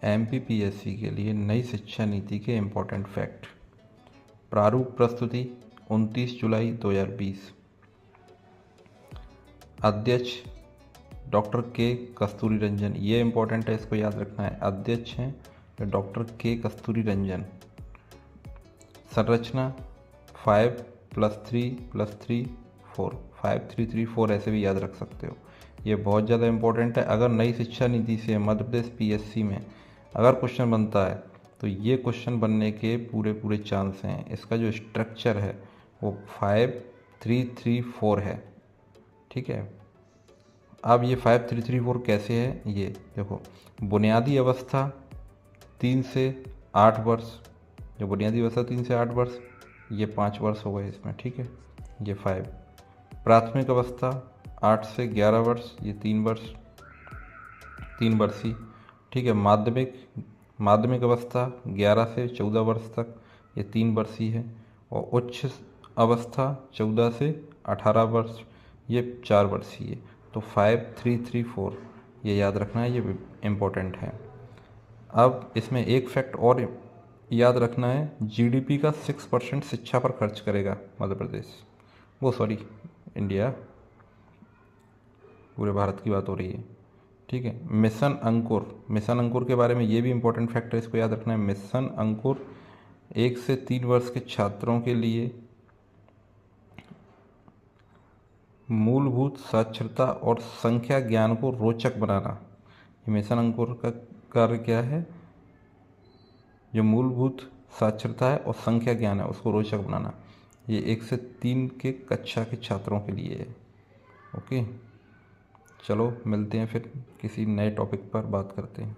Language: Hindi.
एमपीपीएससी के लिए नई शिक्षा नीति के इम्पोर्टेंट फैक्ट। प्रारूप प्रस्तुति 29 जुलाई 2020। अध्यक्ष डॉक्टर के कस्तूरी रंजन, ये इम्पोर्टेंट है, इसको याद रखना है। अध्यक्ष हैं डॉक्टर के कस्तूरी रंजन। संरचना 5+3+3=4, 5-3-3-4 ऐसे भी याद रख सकते हो। ये बहुत ज़्यादा इम्पोर्टेंट है। अगर नई शिक्षा नीति से मध्य प्रदेश पीएससी में अगर क्वेश्चन बनता है तो ये क्वेश्चन बनने के पूरे चांस हैं। इसका जो स्ट्रक्चर है वो 5-3-3-4 है, ठीक है। अब ये 5-3-3-4 कैसे है, ये देखो। बुनियादी अवस्था 3 से 8 वर्ष, जो बुनियादी अवस्था 3 से 8 वर्ष, ये 5 वर्ष हो गए इसमें, ठीक है, ये 5। प्राथमिक अवस्था 8 से 11 वर्ष, ये 3 वर्ष, 3 वर्षीय, ठीक है। माध्यमिक अवस्था 11 से 14 वर्ष तक, ये 3 वर्षीय है। और उच्च अवस्था 14 से 18 वर्ष, ये 4 वर्षीय है। तो 5-3-3-4 ये याद रखना है, ये इम्पोर्टेंट है। अब इसमें एक फैक्ट और याद रखना है, जीडीपी का 6% शिक्षा पर खर्च करेगा मध्य प्रदेश, इंडिया, पूरे भारत की बात हो रही है, ठीक है। मिशन अंकुर के बारे में ये भी इम्पोर्टेंट फैक्ट है, इसको याद रखना है। मिशन अंकुर 1 से 3 वर्ष के छात्रों के लिए मूलभूत साक्षरता और संख्या ज्ञान को रोचक बनाना। ये मिशन अंकुर का कार्य क्या है, जो मूलभूत साक्षरता है और संख्या ज्ञान है उसको रोचक बनाना। ये 1 से 3 के कक्षा के छात्रों के लिए है। ओके, चलो मिलते हैं फिर किसी नए टॉपिक पर बात करते हैं।